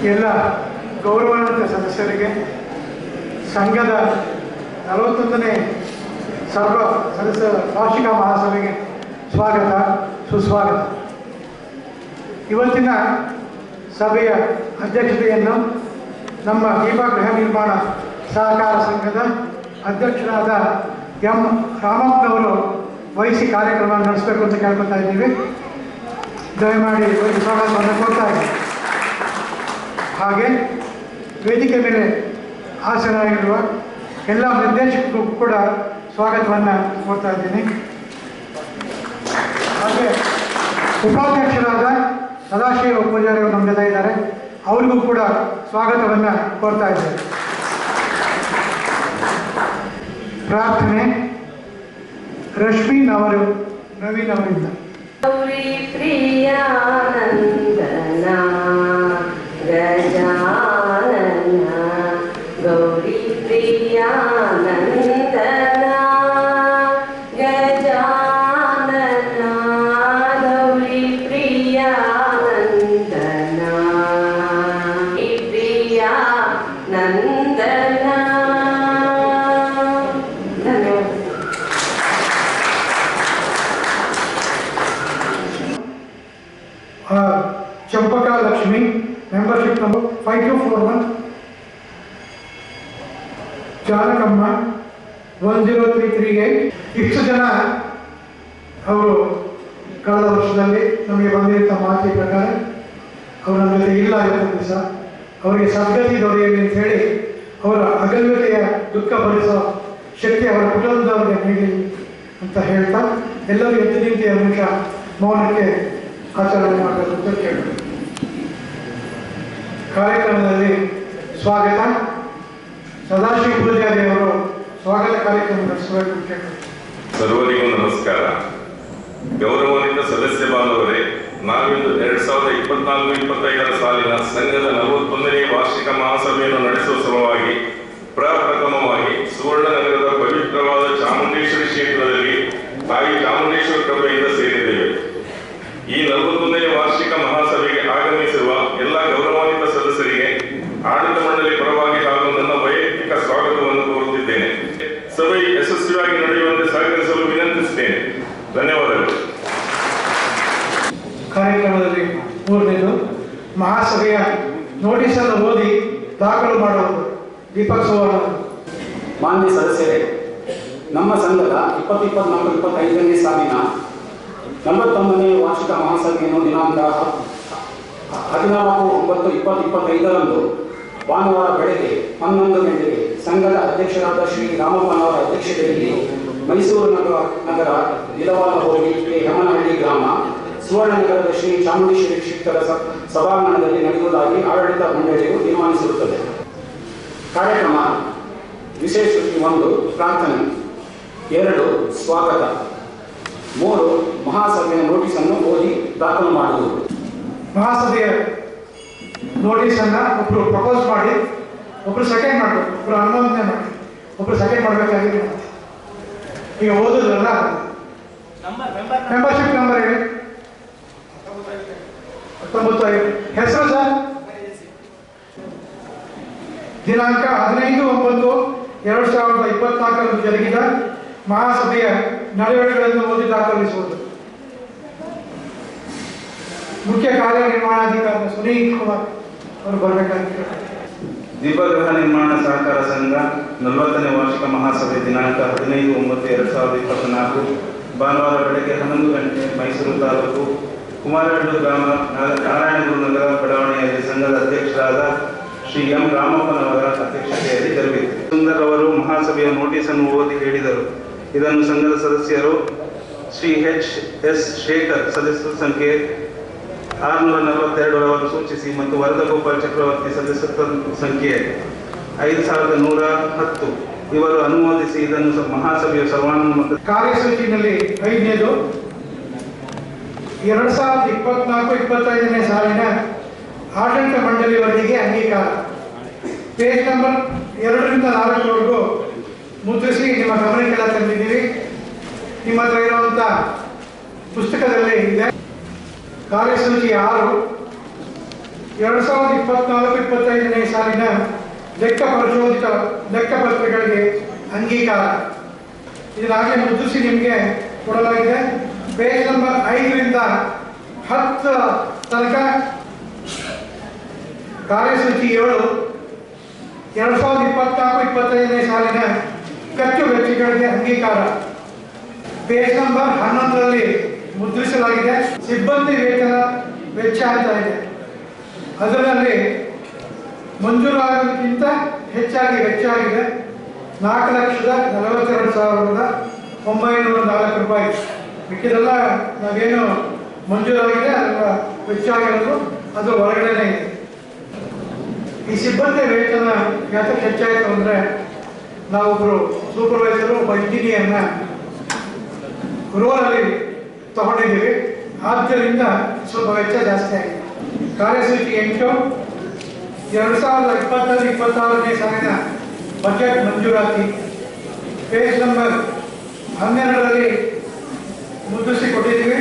ಎಲ್ಲ ಗೌರವಾನ್ವಿತ ಸದಸ್ಯರಿಗೆ, ಸಂಘದ 41ನೇ ಸರ್ವ ಸದಸ್ಯ ವಾರ್ಷಿಕ ಮಹಾಸಭೆಗೆ ಸ್ವಾಗತ, ಸುಸ್ವಾಗತ. ಇವತ್ತಿನ ಸಭೆಯ ಅಧ್ಯಕ್ಷತೆಯನ್ನು ನಮ್ಮ ದೀಪಾ ಗೃಹ ನಿರ್ಮಾಣ ಸಹಕಾರ ಸಂಘದ ಅಧ್ಯಕ್ಷರಾದ ಎಂ ರಾಮಪ್ಪನವರು ವಹಿಸಿ ಕಾರ್ಯಕ್ರಮ ನಡೆಸಬೇಕು ಅಂತ ಕೇಳ್ಕೊತಾ ಇದ್ದೀವಿ. ದಯಮಾಡಿ ಸ್ವಾಗತವನ್ನು ಕೊಡ್ತಾ ಇದ್ದೀವಿ. ಹಾಗೆ ವೇದಿಕೆ ಮೇಲೆ ಆಸೀನರಾಗಿರುವ ಎಲ್ಲ ನಿರ್ದೇಶಕರಿಗೂ ಕೂಡ ಸ್ವಾಗತವನ್ನು ಕೊಡ್ತಾ ಇದ್ದೀನಿ. ಹಾಗೆ ಉಪಾಧ್ಯಕ್ಷರಾದ ಸದಾಶಿವ ಪೂಜಾರಿ ಅವರು ನಮ್ಮ ಜೊತೆ ಇದ್ದಾರೆ, ಅವರಿಗೂ ಕೂಡ ಸ್ವಾಗತವನ್ನು ಕೋರ್ತಾ ಇದ್ದಾರೆ. ಪ್ರಾರ್ಥನೆ ರಶ್ಮಿ ಅವರು ನವೀನ್ ಅವರಿಂದ. ಗೌರಿ ಪ್ರಿಯಾನಂದನ ಗಜಾನನ ಗೌರಿ ಪ್ರಿಯಾನಂದನ ಗಜಾನನ ಗೌರಿ ಪ್ರಿಯಾನಂದನ ಪ್ರಿಯಾನಂದನ. Champaka Lakshmi, membership number 5241. ಜಾನಕಮ್ಮ 10338. ಇಷ್ಟು ಜನ ಅವರು ಕಳೆದ ವರ್ಷದಲ್ಲಿ ನಮಗೆ ಬಂದಿದ್ದ ಮಾಹಿತಿ ಪ್ರಕಾರ ಅವರು ನಮ್ಮ ಜೊತೆ ಇಲ್ಲ ಇವತ್ತು ದಿವಸ. ಅವರಿಗೆ ಸದ್ಗತಿ ದೊರೆಯಲಿ ಅಂತ ಹೇಳಿ ಅವರ ಅಗಲ್ಯತೆಯ ದುಃಖ ಭರಿಸೋ ಶಕ್ತಿ ಅವರ ಕುಟುಂಬದವರಿಗೆ ನೀಡಿ ಅಂತ ಹೇಳ್ತಾ ಎಲ್ಲರೂ ಎದ್ದು ನಿಂತು 2 ನಿಮಿಷ ಮೌನಕ್ಕೆ ಆಚರಣೆ ಮಾಡಬೇಕು ಅಂತ ಕೇಳಿದ್ರು. ಕಾರ್ಯಕ್ರಮದಲ್ಲಿ ಸ್ವಾಗತ ಸದಾಶಿವ ಪೂಜಾರಿ ಅವರು ಸ್ವಾಗತ ಕಾರ್ಯಕ್ರಮ ನಡೆಸಬೇಕು ಅಂತ ಕೇಳಿದ್ರು. ಸರ್ವರಿಗೂ ನಮಸ್ಕಾರ. ಗೌರವಾನ್ವಿತ ಸದಸ್ಯ ಬಾಂಧವರೇ, ನಾವಿಂದು 2024-25 ಸಾಲಿನ ಸಂಘದ 41ನೇ ವಾರ್ಷಿಕ ಮಹಾಸಭೆಯನ್ನು ನಡೆಸುವ ಸಲುವಾಗಿ ಪ್ರಪ್ರಥಮವಾಗಿ ಸುವರ್ಣನಗರದ ಪವಿತ್ರವಾದ ಚಾಮುಂಡೇಶ್ವರಿ ಕ್ಷೇತ್ರದಲ್ಲಿ ತಾಯಿ ಚಾಮುಂಡೇಶ್ವರಿ ಕೃಪೆಯಿಂದ ಸೇರಿದ್ದೇವೆ. ಈ 41ನೇ ವಾರ್ಷಿಕ ಮಹಾಸಭೆಗೆ ಆಗಮಿಸಿರುವ ಎಲ್ಲ ಗೌರವಾನ್ವಿತ ಸದಸ್ಯರಿಗೆ ಆಡಳಿತ ಮಂಡಳಿ ಪರವಾಗಿ ಹಾಗೂ ನನ್ನ ವೈಯಕ್ತಿಕ ಸ್ವಾಗತವನ್ನು ಕೋರುತ್ತಿದ್ದೇನೆ. ಸಭೆ ಯಶಸ್ವಿಯಾಗಿ ನಡೆಯುವಂತೆ ಸಹಕರಿಸಲು ವಿನಂತಿಸುತ್ತೇನೆ. ಧನ್ಯವಾದಗಳು. ಕಾರ್ಯಕ್ರಮದಲ್ಲಿ 3ನೇದು ಮಹಾಸಭೆಯ ನೋಟಿಸನ್ನು ಓದಿ ದಾಖಲು ಮಾಡುವುದು. ದೀಪಕ್ ಸುವರ್ಣ. ಮಾನ್ಯ ಸದಸ್ಯರೇ, ನಮ್ಮ ಸಂಘದ 2024-25ನೇ ಸಾಲಿನ 41ನೇ ವಾರ್ಷಿಕ ಮಹಾಸಭೆಯನ್ನು ದಿನಾಂಕ 14/9/2025 ಭಾನುವಾರ ಬೆಳಗ್ಗೆ 11 ಗಂಟೆಗೆ ಸಂಘದ ಅಧ್ಯಕ್ಷರಾದ ಶ್ರೀ ರಾಮಪ್ಪನವರ ಅಧ್ಯಕ್ಷತೆಯಲ್ಲಿ ಮೈಸೂರು ನಗರ ನಿಲವಾಲ ಹೋಗಿ ಹೆಮನಹಳ್ಳಿ ಗ್ರಾಮ ಸುವರ್ಣನಗರದ ಶ್ರೀ ಚಾಮುಂಡೇಶ್ವರಿ ಕ್ಷೇತ್ರದ ಸಭಾಂಗಣದಲ್ಲಿ ನಡೆಯುವುದಾಗಿ ಆಡಳಿತ ಮಂಡಳಿಯು ತೀರ್ಮಾನಿಸಿರುತ್ತದೆ. ಕಾರ್ಯಕ್ರಮ ವಿಶೇಷ 1 ಪ್ರಾರ್ಥನೆ, 2 ಸ್ವಾಗತ, 3 ಮಹಾಸಭೆಯ ನೋಟಿಸನ್ನು ಓದಿ ದಾಖಲು ಮಾಡುವುದು. ಮಹಾಸಭೆಯ ನೋಟಿಸನ್ನು ಒಬ್ಬರು ಪ್ರಪೋಸ್ ಮಾಡಿ, ಒಬ್ಬರು ಸೆಕೆಂಡ್ ಮಾಡಬೇಕು, ಒಬ್ಬರು ಅನುಮೋದನೆ ಮಾಡಿ, ಒಬ್ಬರು ಸೆಕೆಂಡ್ ಮಾಡಬೇಕಾಗಿದೆ. ಈಗ ಓದೋದ್ರಲ್ಲ, ಮೆಂಬರ್ಶಿಪ್ ನಂಬರ್ ಹೇಳಿ. 19. ಹೆಸರು ಸರ್? ದಿನಾಂಕ 15/9/2024 ಜರುಗಿದ ಮಹಾಸಭೆಯ ನಡೆವಳಿಕೆಗಳನ್ನು ಓದಿ ದಾಖಲಿಸುವುದು. ಮುಖ್ಯ ಕಾರ್ಯನಿರ್ವಹಣಾಧಿಕಾರಿ ಸುನೀಲ್ ಕುಮಾರ್ ಅವರು ಬರಬೇಕಾಗಿತ್ತು. ದೀಪಾ ಗೃಹ ನಿರ್ಮಾಣ ಸಹಕಾರ ಸಂಘ 40ನೇ ವಾರ್ಷಿಕ ಮಹಾಸಭೆ ದಿನಾಂಕ 15/9/2024 ಭಾನುವಾರ ಬೆಳಗ್ಗೆ 11 ಗಂಟೆ ಮೈಸೂರು ತಾಲೂಕು ಕುಮಾರಹಳ್ಳಿ ಗ್ರಾಮ ನಾರಾಯಣಗುರು ನಗರ ಬಡಾವಣೆಯಲ್ಲಿ ಸಂಘದ ಅಧ್ಯಕ್ಷರಾದ ಶ್ರೀ ಎಂ ರಾಮಪ್ಪನವರ ಅಧ್ಯಕ್ಷತೆಯಲ್ಲಿ ಜರುಗಿತು. ಸುಂದರ್ ಅವರು ಮಹಾಸಭೆಯ ನೋಟಿಸನ್ನು ಓದಿ ಹೇಳಿದರು. ಇದನ್ನು ಸಂಘದ ಸದಸ್ಯರು ಶ್ರೀ H.S. ಶೇಖರ್ ಸದಸ್ಯ ಸಂಖ್ಯೆ 642 ರವರು ಸೂಚಿಸಿ ಮತ್ತು ವರದಗೋಪಾಲ್ ಚಕ್ರವರ್ತಿ ಸದಸ್ಯತ್ವ ಸಂಖ್ಯೆ 5110 ಇವರು ಅನುಮೋದಿಸಿ ಇದನ್ನು ಮಹಾಸಭೆಯ ಸರ್ವಾನುಮತ. ಕಾರ್ಯಸೂಚಿನಲ್ಲಿ 5ನೇದು 2024-25ನೇ ಸಾಲಿನ ಆಡಳಿತ ಮಂಡಳಿ ವರದಿಗೆ ಅಂಗೀಕಾರ. ಪೇಜ್ ನಂಬರ್ 2ರಿಂದ 4 ಮುದ್ರಿಸಿ ನಿಮ್ಮ ಗಮನಕ್ಕೆಲ್ಲ ತಂದಿದ್ದೀವಿ. ನಿಮ್ಮ ಹತ್ರ ಇರುವಂಥ ಪುಸ್ತಕದಲ್ಲಿ ಇದೆ. ಕಾರ್ಯಸೂಚಿ 6 2024-25ನೇ ಸಾಲಿನ ಲೆಕ್ಕ ಪರಿಶೋಧಿತ ಲೆಕ್ಕಪತ್ರಗಳಿಗೆ ಅಂಗೀಕಾರ. ಇದರಾಗಲೇ ಮುದ್ರಿಸಿ ನಿಮಗೆ ಕೊಡಲಾಗಿದೆ. ಪೇಜ್ ನಂಬರ್ 5ರಿಂದ 10 ತನಕ ಕಾರ್ಯಸೂಚಿ 7 2024-25ನೇ ಸಾಲಿನ ಖರ್ಚು ವೆಚ್ಚಗಳಿಗೆ ಅಂಗೀಕಾರ. ಪೇಜ್ ನಂಬರ್ 11ರಲ್ಲಿ ಮುದ್ರಿಸಲಾಗಿದೆ. ಸಿಬ್ಬಂದಿ ವೇತನ ವೆಚ್ಚ ಅಂತ ಇದೆ. ಅದರಲ್ಲಿ ಮಂಜೂರಾಗೋದಕ್ಕಿಂತ ಹೆಚ್ಚಾಗಿ ವೆಚ್ಚ ಆಗಿದೆ. 4,42,904 ರೂಪಾಯಿ. ಮಿಕ್ಕಿದೆಲ್ಲ ನಾವೇನು ಮಂಜೂರಾಗಿದೆ ಅದರ ವೆಚ್ಚ ಆಗಿರೋದು ಅದು ಹೊರಗಡೆನೇ ಇದೆ. ಈ ಸಿಬ್ಬಂದಿ ವೇತನ ಯಾತಕ್ಕೆ ಹೆಚ್ಚಾಯಿತು ಅಂದರೆ ನಾವೊಬ್ಬರು ಸೂಪರ್ವೈಸರು ಒಬ್ಬ ಇಂಜಿನಿಯರ್ನ ರೋಲಲ್ಲಿ ತಗೊಂಡಿದ್ದೀವಿ. ಆದ್ದರಿಂದ ಸ್ವಲ್ಪ ವೆಚ್ಚ ಜಾಸ್ತಿ ಆಗಿದೆ. ಕಾರ್ಯಸೂಚಿ 8 2025-26ನೇ ಸಾಲಿನ ಬಜೆಟ್ ಮಂಜೂರಾತಿ. ಪೇಜ್ ನಂಬರ್ 12ರಲ್ಲಿ ಮುದ್ರಿಸಿ ಕೊಟ್ಟಿದ್ದೀವಿ.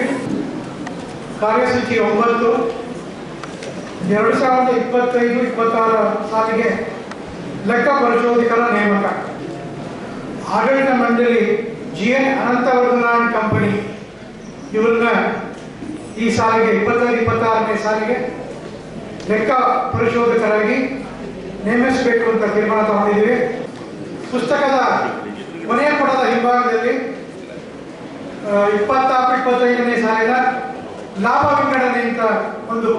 ಕಾರ್ಯಸೂಚಿ 9 2025-26 ಸಾಲಿಗೆ ಲೆಕ್ಕ ಪರಿಶೋಧಕರ ನೇಮಕ. ಆಡಳಿತ ಮಂಡಳಿ GN ಅನಂತವರ್ಧನ ಅಂಡ್ ಕಂಪನಿ ಇವ್ರನ್ನ ಈ ಸಾಲಿಗೆ 25-26ನೇ ಸಾಲಿಗೆ ಲೆಕ್ಕ ಪರಿಶೋಧಕರಾಗಿ ನೇಮಿಸಬೇಕು ಅಂತ ತೀರ್ಮಾನ ತಗೊಂಡಿದ್ದೀವಿ. ಪುಸ್ತಕದ ಕೊನೆಯ ಪುಟದ ಹಿಂಭಾಗದಲ್ಲಿ 24-25ನೇ ಸಾಲಿನ ಲಾಭ ವಿಂಗಡಣೆ ಅಂತ ಒಂದು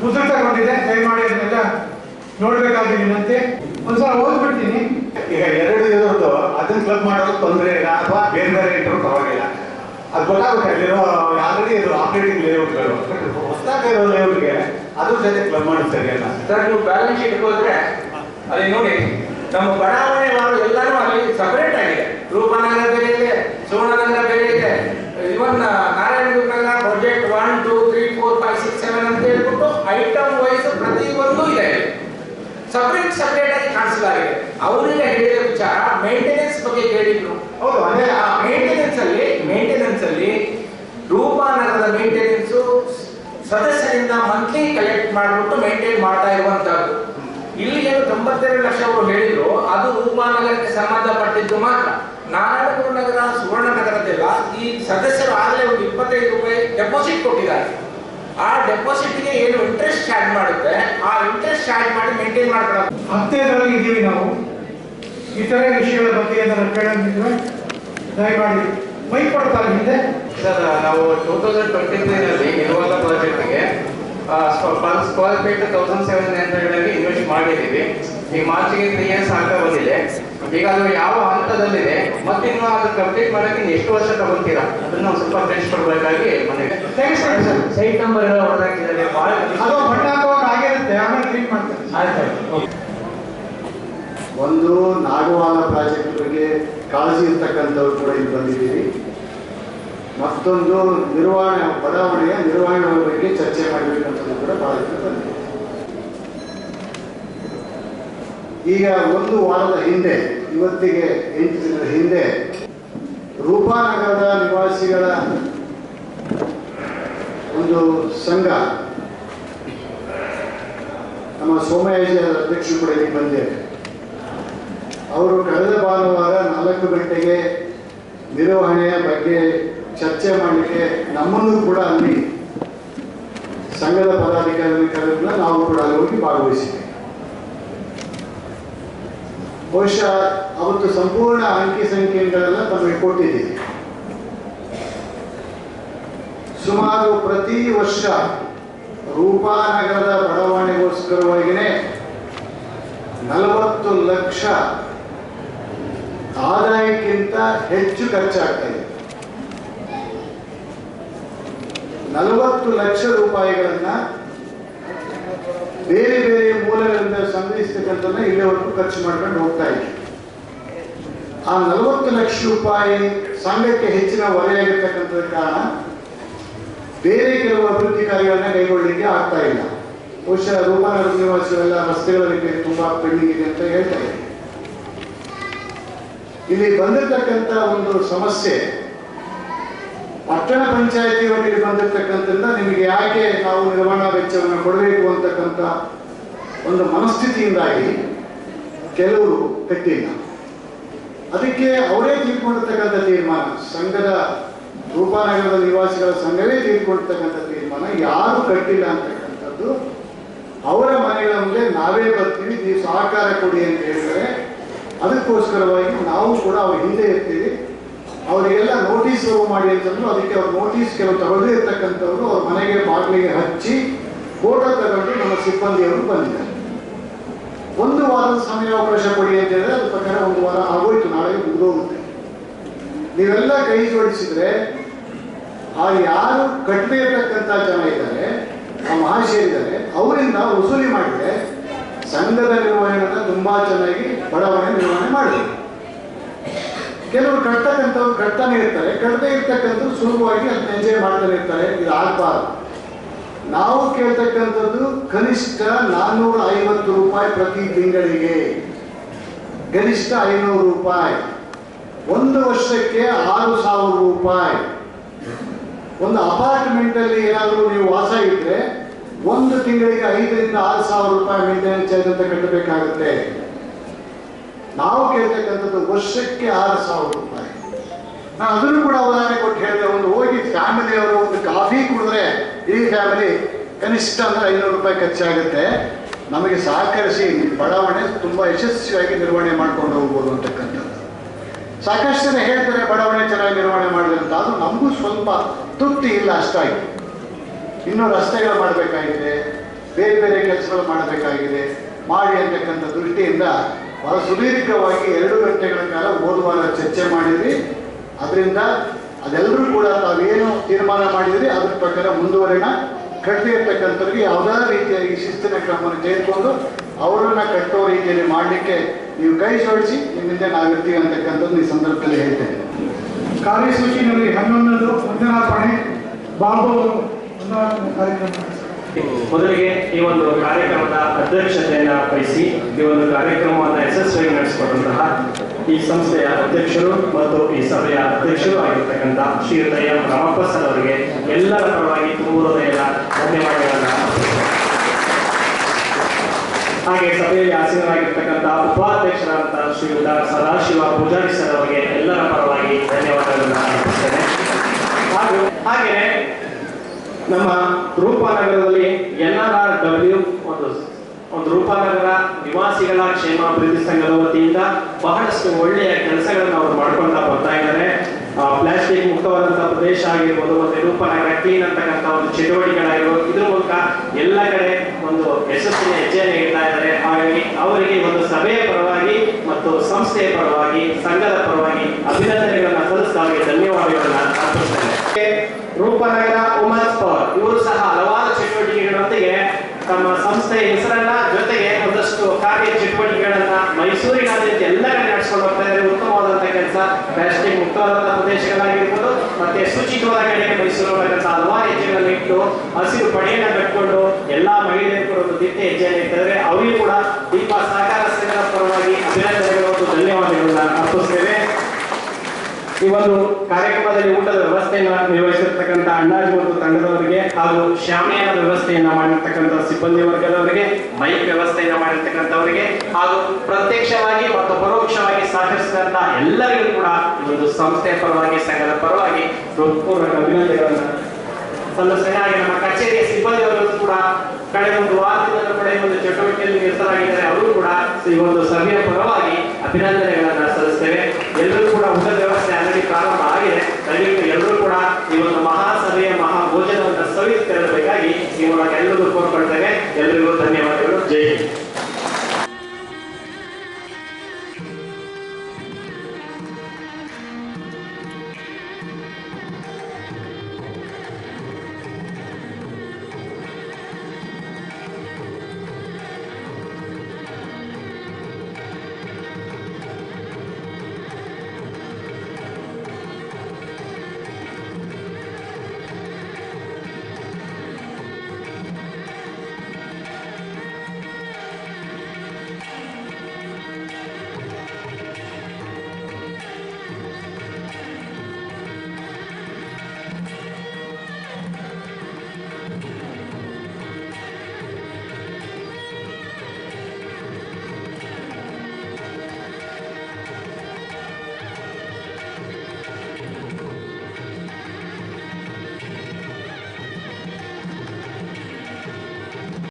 ಮುದ್ರಿತಗೊಂಡಿದೆ. ದಯಮಾಡಿ ಅದನ್ನೆಲ್ಲ ನೋಡ್ಬೇಕಾಗಿ ವಿನಂತಿ. ಒಂದ್ಸಲ ಓದ್ಬಿಡ್ತೀನಿ. ಈಗ 2 ಇರೋದು ಅದನ್ನ ಕ್ಲಬ್ ಮಾಡೋದು ತೊಂದರೆ ಇಲ್ಲ, ಅಥವಾ ಬೇರೆ ಬೇರೆ ಇಟ್ಟರು ಪರವಾಗಿಲ್ಲ. ಅದು ಗೊತ್ತಾಗಬೇಕಲ್ಲಿರೋ ಆಲ್ರೆಡಿ ಇದು ಆಪರೇಟಿಂಗ್ ಲೇಔಟ್ಗಳು ಹೊಸದಾಗಿ ಇರೋ ಲೇಔಟ್ಗೆ ಅದ್ರ ಜೊತೆ ಕ್ಲಬ್ ಮಾಡೋದು ಸರಿಯಲ್ಲ ಸರ್. ನೀವು ಬ್ಯಾಲೆನ್ಸ್ ಶೀಟ್ ಹೋದ್ರೆ ಅಲ್ಲಿ ನೋಡಿ, ನಮ್ಮ ಬಡಾವಣೆ ಮಾಡು ಎಲ್ಲಾನು ಅಲ್ಲಿ ಸಪರೇಟ್ ಆಗಿದೆ. ರೂಪನಗರ ಬೇರೆ ಇದೆ, ಸುವರ್ಣನಗರ ಬೇರೆ ಇದೆ. ಇವನ್ ನಾರಾಯಣಗುರು ನಗರ ಪ್ರಾಜೆಕ್ಟ್ 1, 2, 3, 4, 5, 6, 7 ಅಂತ ಹೇಳ್ಬಿಟ್ಟು ಐಟಮ್ ವೈಸ್ ಪ್ರತಿಯೊಂದು ಇದೆ. ಸಪರೇಟ್ ಆಗಿ ಕಾಣಿಸಲಾಗಿದೆ. ಅವರಿಗೆ ಹೇಳಿದ ವಿಚಾರ ಮೇಂಟೆನೆನ್ಸ್ ಬಗ್ಗೆ ಕೇಳಿದ್ರು. ಹೌದು, ಅದೇ ಮೇಂಟೆನೆನ್ಸ್ ಅಲ್ಲಿ ರೂಪನಗರದ ಮೇಂಟೆನೆನ್ಸ್ ಸದಸ್ಯರಿಂದ ಮಂತ್ಲಿ ಕಲೆಕ್ಟ್ ಮಾಡಿಬಿಟ್ಟು ಮೇಂಟೈನ್ ಮಾಡ್ತಾ ಇರುವಂತಹದ್ದು. ಇಲ್ಲಿ ಏನು 92 ಲಕ್ಷ ಅವರು ಹೇಳಿದ್ರು, ಅದು ರೂಪನಗರಕ್ಕೆ ಸಂಬಂಧಪಟ್ಟಿದ್ದು ಮಾತ್ರ. ನಾರಾಯಣಗುರು ನಗರ, ಸುವರ್ಣನಗರದೆಲ್ಲ ಈ ಸದಸ್ಯರು ಆಗಲೇ ಒಂದು 25 ರೂಪಾಯಿ ಡೆಪಾಸಿಟ್ ಕೊಟ್ಟಿದ್ದಾರೆ. ಆ ಡೆಪಾಸಿಟ್ಗೆ ಏನು ಇಂಟ್ರೆಸ್ಟ್ ಚಾರ್ಜ್ ಮಾಡುತ್ತೆ, ಆ ಇಂಟ್ರೆಸ್ಟ್ ಚಾರ್ಜ್ ಮಾಡಿ ಮೇಂಟೈನ್ ಮಾಡ್ಕೊಳ್ಳೋದು. 10ರಲ್ಲಿ ಇದ್ದೀವಿ ನಾವು. ಇತರೆ ವಿಷಯಗಳ ಬಗ್ಗೆ ಏನಾದ್ರು ಕೇಳೋದಿದ್ರೆ ದಯಮಾಡಿ ಮೈಕ್ ಕೊಡ್ತಾರೆ ಹಿಂದೆ. ಸರ್, ನಾವು 2023ನಲ್ಲಿ ನಿರ್ವಾಲ ಪ್ರಾಜೆಕ್ಟ್ಗೆ ಸ್ಕ್ವೇರ್ ಫೀಟ್ 1700 ಇನ್ವೆಸ್ಟ್ ಮಾಡಿದ್ದೀವಿ. ಈಗ ಮಾರ್ಚ್ಗೆ 3 ಇಯರ್ಸ್ ಆಗ್ತಾ ಬಂದಿದೆ. ಈಗ ಅದು ಯಾವ ಹಂತದಲ್ಲಿದೆ ಮತ್ತೆ ಇನ್ನು ಅದು ಕಂಪ್ಲೀಟ್ ಮಾಡೋಕ್ಕೆ ಎಷ್ಟು ವರ್ಷ ತಗೊಳ್ತೀರಾ ಅದನ್ನ ಒಂದು ಸ್ವಲ್ಪ ತಿಳಿಸ್ಕೊಡ್ಬೇಕಾಗಿ ಮನೆಗೆ. ಸೈಟ್ ನಂಬರ್ ಎಲ್ಲ ಹೊರದಾಕಿದ್ದಾರೆ. ಅದು ಬಣ್ಣ ಹಾಕುವಾಗ ಆಗಿರುತ್ತೆ, ಆಮೇಲೆ ಕ್ಲೀನ್ ಮಾಡ್ತಾರೆ. ಆಯ್ತು. ಒಂದು ನಾಗವಾಲ ಪ್ರಾಜೆಕ್ಟ್ ಬಗ್ಗೆ ಕಾಳಜಿ ಇರ್ತಕ್ಕಂಥವ್ರು ಕೂಡ ಇಲ್ಲಿ ಬಂದಿದ್ದೀವಿ. ಮತ್ತೊಂದು ಬಡಾವಣೆಯ ನಿರ್ವಹಣೆ ಬಗ್ಗೆ ಚರ್ಚೆ ಮಾಡಬೇಕಂತಂದು ಕೂಡ ಬಹಳ ಜನ ಬಂದಿದೆ. ಈಗ ಒಂದು ವಾರದ ಹಿಂದೆ, ಇವತ್ತಿಗೆ 8 ದಿನದ ಹಿಂದೆ, ರೂಪನಗರದ ನಿವಾಸಿಗಳ ಒಂದು ಸಂಘ, ನಮ್ಮ ಸೋಮಯಾಜಿ ಅಧ್ಯಕ್ಷರು ಕೂಡ ಇಲ್ಲಿ ಬಂದಿದ್ದಾರೆ. ಅವರು ಕಳೆದ ಭಾನುವಾರ 4 ಗಂಟೆಗೆ ನಿರ್ವಹಣೆಯ ಬಗ್ಗೆ ಚರ್ಚೆ ಮಾಡಲಿಕ್ಕೆ ನಮ್ಮನ್ನು ಕೂಡ ಅಲ್ಲಿ ಸಂಘದ ಪದಾಧಿಕಾರಿಗಳನ್ನ ನಾವು ಕೂಡ ಅಲ್ಲಿ ಹೋಗಿ ಭಾಗವಹಿಸಿದ್ದೇವೆ. ಬಹುಶಃ ಅವತ್ತು ಸಂಪೂರ್ಣ ಅಂಕಿ ಸಂಖ್ಯೆಗಳೆಲ್ಲ ತಮಗೆ ಕೊಟ್ಟಿದ್ದೀವಿ. ಸುಮಾರು ಪ್ರತಿ ವರ್ಷ ರೂಪನಗರದ ಬಡಾವಣೆಗೋಸ್ಕರವಾಗಿಯೇ 40 ಲಕ್ಷ ಆದಾಯಕ್ಕಿಂತ ಹೆಚ್ಚು ಖರ್ಚಾಗ್ತಾ ಇದೆ. 40 ಲಕ್ಷ ರೂಪಾಯಿಗಳನ್ನ ಬೇರೆ ಬೇರೆ ಮೂಲಗಳಿಂದ ಸಂಗ್ರಹಿಸ್ತಕ್ಕಂಥದ್ದನ್ನ ಇಲ್ಲಿವರೆಗೂ ಖರ್ಚು ಮಾಡ್ಕೊಂಡು ಹೋಗ್ತಾ ಇದೆ. ಆ 40 ಲಕ್ಷ ರೂಪಾಯಿ ಸಂಘಕ್ಕೆ ಹೆಚ್ಚಿನ ಹೊರೆಯಾಗಿರ್ತಕ್ಕಂಥದ ಕಾರಣ ಬೇರೆ ಕೆಲವು ಅಭಿವೃದ್ಧಿ ಕಾರ್ಯಗಳನ್ನ ಕೈಗೊಳ್ಳಲಿಕ್ಕೆ ಆಗ್ತಾ ಇಲ್ಲ. ಬಹುಶಃ ರೂಪನಗರ ನಿವಾಸಿಗಳೆಲ್ಲ ರಸ್ತೆಗಳ ರಿಪೇರಿ ತುಂಬಾ ಪೆಂಡಿಂಗ್ ಇದೆ ಅಂತ ಹೇಳ್ತಾ ಇದೆ. ಇಲ್ಲಿ ಬಂದಿರತಕ್ಕಂಥ ಒಂದು ಸಮಸ್ಯೆ, ಪಟ್ಟಣ ಪಂಚಾಯತಿಯವರಿಗೆ ಬಂದಿರತಕ್ಕಂಥದ್ರಿಂದ ನಿಮಗೆ ಯಾಕೆ ನಾವು ನಿರ್ವಹಣಾ ವೆಚ್ಚವನ್ನು ಕೊಡಬೇಕು ಅಂತಕ್ಕಂಥ ಒಂದು ಮನಸ್ಥಿತಿಯಿಂದಾಗಿ ಕೆಲವರು ಕಟ್ಟಿಲ್ಲ. ಅದಕ್ಕೆ ಅವರೇ ತೀರ್ಕೊಂಡಿರ್ತಕ್ಕಂಥ ತೀರ್ಮಾನ, ಸಂಘದ ರೂಪಾನಗರದ ನಿವಾಸಿಗಳ ಸಂಘವೇ ತೀರ್ಕೊಂಡಿರ್ತಕ್ಕಂಥ ತೀರ್ಮಾನ, ಯಾರು ಕಟ್ಟಿಲ್ಲ ಅಂತಕ್ಕಂಥದ್ದು ಅವರ ಮನೆಗಳ ಮುಂದೆ ನಾವೇ ಬರ್ತೀವಿ, ನೀವು ಸಹಕಾರ ಕೊಡಿ ಅಂತ ಹೇಳಿದರೆ ಅದಕ್ಕೋಸ್ಕರವಾಗಿ ನಾವು ಕೂಡ ಅವ್ರ ಹಿಂದೆ ಇರ್ತೀವಿ. ಅವರಿಗೆಲ್ಲ ನೋಟಿಸ್ ಮಾಡಿ ಅಂತಂದ್ರು, ಅದಕ್ಕೆ ಅವ್ರ ನೋಟಿಸ್ ಕೆಲವು ತಗೊಳ್ಳದೇ ಇರ್ತಕ್ಕಂಥವ್ರು ಅವ್ರ ಮನೆಗೆ ಬಾಗಿಲಿಗೆ ಹಚ್ಚಿ ಫೋಟೋ ತಗೊಂಡು ನಮ್ಮ ಸಿಬ್ಬಂದಿಯವರು ಬಂದಿದ್ದಾರೆ. 1 ವಾರದ ಸಮಯಾವಕಾಶ ಕೊಡಿ ಅಂತ ಹೇಳಿದ್ರೆ ಅದ್ರ ಪ್ರಕಾರ 1 ವಾರ ಆಗೋಯ್ತು, ನಾಳೆ ಮುಗಿದೋಗುತ್ತೆ. ನೀವೆಲ್ಲ ಕೈ ಜೋಡಿಸಿದ್ರೆ ಆ ಯಾರು ಕಟ್ಟದೇ ಇರತಕ್ಕಂಥ ಜನ ಇದ್ದಾರೆ, ಆ ಮಹಾಶಯರಿದ್ದಾರೆ, ಅವರಿಂದ ವಸೂಲಿ ಮಾಡಿದ್ರೆ ಸಂಘದ ನಿರ್ವಹಣೆಯನ್ನು ತುಂಬಾ ಚೆನ್ನಾಗಿ ಬಡಾವಣೆ ನಿರ್ವಹಣೆ ಮಾಡಬೇಕು. ಕೆಲವರು ಕಟ್ತಕ್ಕಂಥವ್ರು ಕಟ್ತಾನೆ ಇರ್ತಾರೆ, ಕಟ್ಟದೇ ಇರ್ತಕ್ಕಂಥವ್ರು ಸುಲಭವಾಗಿ ಅದನ್ನ ಎಂಜಾಯ್ ಮಾಡ್ತಾನೆ ಇರ್ತಾರೆ. ಇದು ಆಗಬಾರ್ದು. ನಾವು ಕೇಳ್ತಕ್ಕಂಥದ್ದು ಕನಿಷ್ಠ 450 ರೂಪಾಯಿ ಪ್ರತಿ ತಿಂಗಳಿಗೆ, ಗರಿಷ್ಠ 500 ರೂಪಾಯಿ, 1 ವರ್ಷಕ್ಕೆ 6000 ರೂಪಾಯಿ. ಒಂದು ಅಪಾರ್ಟ್ಮೆಂಟಲ್ಲಿ ಏನಾದರೂ ನೀವು ವಾಸ ಇದ್ರೆ 1 ತಿಂಗಳಿಗೆ 5,000 ರಿಂದ 6,000 ರೂಪಾಯಿ ಮೇಂಟೆನೆನ್ಸ್ ಚಾರ್ಜ್ ಅಂತ ಕಟ್ಟಬೇಕಾಗುತ್ತೆ. ನಾವು ಕೇಳ್ತಕ್ಕಂಥದ್ದು ವರ್ಷಕ್ಕೆ 6,000 ರೂಪಾಯಿ. ನಾನು ಅದನ್ನು ಕೂಡ ಉದಾಹರಣೆ ಕೊಟ್ಟು ಹೇಳಿದೆ. ಒಂದು ಹೋಗಿ ಫ್ಯಾಮಿಲಿಯವರು ಒಂದು ಕಾಫಿ ಕುಡಿದ್ರೆ ಈ ಫ್ಯಾಮಿಲಿ ಕನಿಷ್ಠ ಅಂದ್ರೆ 500 ರೂಪಾಯಿ ಖರ್ಚಾಗುತ್ತೆ. ನಮಗೆ ಸಹಕರಿಸಿ ಬಡಾವಣೆ ತುಂಬ ಯಶಸ್ವಿಯಾಗಿ ನಿರ್ವಹಣೆ ಮಾಡ್ಕೊಂಡು ಹೋಗ್ಬೋದು ಅಂತಕ್ಕಂಥದ್ದು. ಸಾಕಷ್ಟು ಜನ ಹೇಳ್ತಾರೆ ಬಡಾವಣೆ ಚೆನ್ನಾಗಿ ನಿರ್ವಹಣೆ ಮಾಡಿದೆ ಅಂತ, ಅದು ನಮಗೂ ಸ್ವಲ್ಪ ತೃಪ್ತಿ ಇಲ್ಲ ಅಷ್ಟಾಗಿ. ಇನ್ನೂ ರಸ್ತೆಗಳು ಮಾಡಬೇಕಾಗಿದೆ, ಬೇರೆ ಬೇರೆ ಕೆಲಸಗಳು ಮಾಡಬೇಕಾಗಿದೆ. ಮಾಡಿ ಅಂತಕ್ಕಂಥ ದೃಷ್ಟಿಯಿಂದ ಬಹಳ ಸುದೀರ್ಘವಾಗಿ 2 ಗಂಟೆಗಳ ಕಾಲ ಓದುವಾರ ಚರ್ಚೆ ಮಾಡಿದ್ವಿ. ಅದರಿಂದ ಅದೆಲ್ಲರೂ ಕೂಡ ತಾವೇನು ತೀರ್ಮಾನ ಮಾಡಿದ್ರಿ ಅದ್ರ ಪ್ರಕಾರ ಮುಂದುವರೆಣ. ಕಟ್ಟದೇ ಇರ್ತಕ್ಕಂಥವ್ರಿಗೆ ಯಾವುದೇ ರೀತಿಯಾಗಿ ಶಿಸ್ತಿನ ಕ್ರಮವನ್ನು ತೆಗೆದುಕೊಂಡು ಅವರನ್ನು ಕಟ್ಟೋ ರೀತಿಯಲ್ಲಿ ಮಾಡಲಿಕ್ಕೆ ನೀವು ಕೈ ಜೋಡಿಸಿ ನಿಮ್ಮಿಂದ ನಾವಿರ್ತೀವಿ ಅಂತಕ್ಕಂಥದ್ದು ಈ ಸಂದರ್ಭದಲ್ಲಿ ಹೇಳ್ತೇನೆ. ಕಾರ್ಯಸೂಚಿನಲ್ಲಿ 11 ವಂದನಾರ್ಪಣೆ ಬಾಬು ಕಾರ್ಯಕ್ರಮ. ಮೊದಲಿಗೆ ಈ ಒಂದು ಕಾರ್ಯಕ್ರಮದ ಅಧ್ಯಕ್ಷತೆಯನ್ನು ವಹಿಸಿ ಈ ಒಂದು ಕಾರ್ಯಕ್ರಮವನ್ನು ಯಶಸ್ವಿಯಾಗಿ ನಡೆಸಿಕೊಟ್ಟಂತಹ ಈ ಸಂಸ್ಥೆಯ ಅಧ್ಯಕ್ಷರು ಮತ್ತು ಈ ಸಭೆಯ ಅಧ್ಯಕ್ಷರು ಆಗಿರ್ತಕ್ಕಂಥ ಶ್ರೀಯುತ ಎಂ ರಾಮಪ್ಪ ಸರ್ ಅವರಿಗೆ ಎಲ್ಲರ ಪರವಾಗಿ ತುಂಬ ಹೃದಯದ ಧನ್ಯವಾದಗಳನ್ನು. ಹಾಗೆ ಸಭೆಯಲ್ಲಿ ಆಸೀನರಾಗಿರ್ತಕ್ಕಂಥ ಉಪಾಧ್ಯಕ್ಷರಾದಂತಹ ಶ್ರೀಯುತ ಸದಾಶಿವ ಪೂಜಾರಿ ಸರ್ ಅವರಿಗೆ ಎಲ್ಲರ ಪರವಾಗಿ ಧನ್ಯವಾದಗಳನ್ನು ಅರ್ಪಿಸ್ತೇನೆ. ಹಾಗೆಯೇ ನಮ್ಮ ರೂಪಾನಗರದಲ್ಲಿ NRRW ಒಂದು ರೂಪಾನಗರ ನಿವಾಸಿಗಳ ಕ್ಷೇಮಾಭಿವೃದ್ಧಿ ಸಂಘದ ವತಿಯಿಂದ ಬಹಳಷ್ಟು ಒಳ್ಳೆಯ ಕೆಲಸಗಳನ್ನು ಅವರು ಮಾಡ್ಕೊಳ್ತಾ ಬರ್ತಾ ಇದ್ದಾರೆ. ಪ್ಲಾಸ್ಟಿಕ್ ಮುಕ್ತವಾದಂತಹ ಪ್ರದೇಶ ಆಗಿರ್ಬೋದು, ಮತ್ತೆ ರೂಪನಗರ ಕ್ಲೀನ್ ಅಂತಕ್ಕಂಥ ಒಂದು ಚಟುವಟಿಕೆಗಳಾಗಿರ್ಬೋದು, ಇದ್ರ ಮೂಲಕ ಎಲ್ಲ ಕಡೆ ಒಂದು ಯಶಸ್ಸಿನ ಹೆಜ್ಜೆಯನ್ನು ಇಡ್ತಾ ಇದ್ದಾರೆ. ಹಾಗಾಗಿ ಅವರಿಗೆ ಒಂದು ಸಭೆಯ ಪರವಾಗಿ ಮತ್ತು ಸಂಸ್ಥೆಯ ಪರವಾಗಿ ಸಂಘದ ಪರವಾಗಿ ಅಭಿನಂದನೆಗಳನ್ನ ಸಲ್ಲಿಸ್ತಾ ಅವರಿಗೆ ಧನ್ಯವಾದಗಳನ್ನ ಅರ್ಪಿಸ್ತೇನೆ. ರೂಪನಗರ ವುಮೆನ್ಸ್ ಪವರ್ ಇವರು ಸಹ ಹಲವಾರು ಚಟುವಟಿಕೆಗಳೊಂದಿಗೆ ತಮ್ಮ ಸಂಸ್ಥೆಯ ಹೆಸರನ್ನ ಜೊತೆಗೆ ಒಂದಷ್ಟು ಕಾರ್ಯ ಚಟುವಟಿಕೆಗಳನ್ನ ಮೈಸೂರಿನಾದ್ಯಂತ ಎಲ್ಲ ಕಡೆ ನಡೆಸ್ಕೊಂಡು ಹೋಗ್ತಾ ಇದ್ದಾರೆ. ಉತ್ತಮವಾದಂತಹ ಕೆಲಸ, ಪ್ಲಾಸ್ಟಿಕ್ ಮುಕ್ತವಾದಂತಹ ಪ್ರದೇಶಗಳಾಗಿರ್ಬೋದು, ಮತ್ತೆ ಶುಚಿತ್ವದ ಕಡೆಗೆ ಮೈಸೂರು ಹಲವಾರು ಹೆಜ್ಜೆಗಳನ್ನು ಇಟ್ಟು ಹಸಿರು ಪಡೆಯನ್ನ ಕಟ್ಕೊಂಡು ಎಲ್ಲಾ ಮಹಿಳೆಯರು ಕೂಡ ಒಂದು ದಿಟ್ಟ ಹೆಜ್ಜೆಯನ್ನು ಇಟ್ಟಿದ್ದಾರೆ. ಅವರಿಗೂ ಕೂಡ ದೀಪ ಸಹಕಾರ ಸಂಘದ ಪರವಾಗಿ ಅಭಿನಂದನೆಗಳು ಮತ್ತು ಧನ್ಯವಾದಗಳನ್ನ ಅರ್ಪಿಸ್ತೇವೆ. ಈ ಒಂದು ಕಾರ್ಯಕ್ರಮದಲ್ಲಿ ಊಟದ ವ್ಯವಸ್ಥೆಯನ್ನು ನಿರ್ವಹಿಸಿರ್ತಕ್ಕಂಥ ಅಣ್ಣಾಜಿ ಮತ್ತು ತಂಡದವರಿಗೆ ಹಾಗೂ ಶಾಮಿಯಾನ ವ್ಯವಸ್ಥೆಯನ್ನ ಮಾಡಿರ್ತಕ್ಕಂಥ ಸಿಬ್ಬಂದಿ ವರ್ಗದವರಿಗೆ, ಮೈಕ್ ವ್ಯವಸ್ಥೆಯನ್ನ ಮಾಡಿರ್ತಕ್ಕಂಥವರಿಗೆ ಹಾಗೂ ಪ್ರತ್ಯಕ್ಷವಾಗಿ ಮತ್ತು ಪರೋಕ್ಷವಾಗಿ ಸಹಕರಿಸಿದಂತ ಎಲ್ಲರಿಗೂ ಕೂಡ ಈ ಒಂದು ಸಂಸ್ಥೆಯ ಪರವಾಗಿ ಸಂಘದ ಪರವಾಗಿ ಹೃತ್ಪೂರ್ವಕ ಅಭಿನಂದನೆಗಳನ್ನು ಸಲ್ಲಿಸ್ತೇನೆ. ಹಾಗೆ ನಮ್ಮ ಕಚೇರಿಯ ಸಿಬ್ಬಂದಿಯವರು ಕೂಡ ಕಳೆದ ಒಂದು ವಾರದಿಂದ ಕೂಡ ಈ ಒಂದು ಚಟುವಟಿಕೆಯಲ್ಲಿ ನಿರತರಾಗಿದ್ದಾರೆ. ಅವರು ಕೂಡ ಈ ಒಂದು ಸಭೆಯ ಪರವಾಗಿ ಅಭಿನಂದನೆಗಳನ್ನ ಸಲ್ಲಿಸ್ತೇವೆ. ಎಲ್ಲರೂ ಕೂಡ ಊಟದ ವ್ಯವಸ್ಥೆ ಆಲ್ರೆಡಿ ಪ್ರಾರಂಭ ಆಗಿದೆ. ದಯವಿಟ್ಟು ಎಲ್ಲರೂ ಕೂಡ ಈ ಒಂದು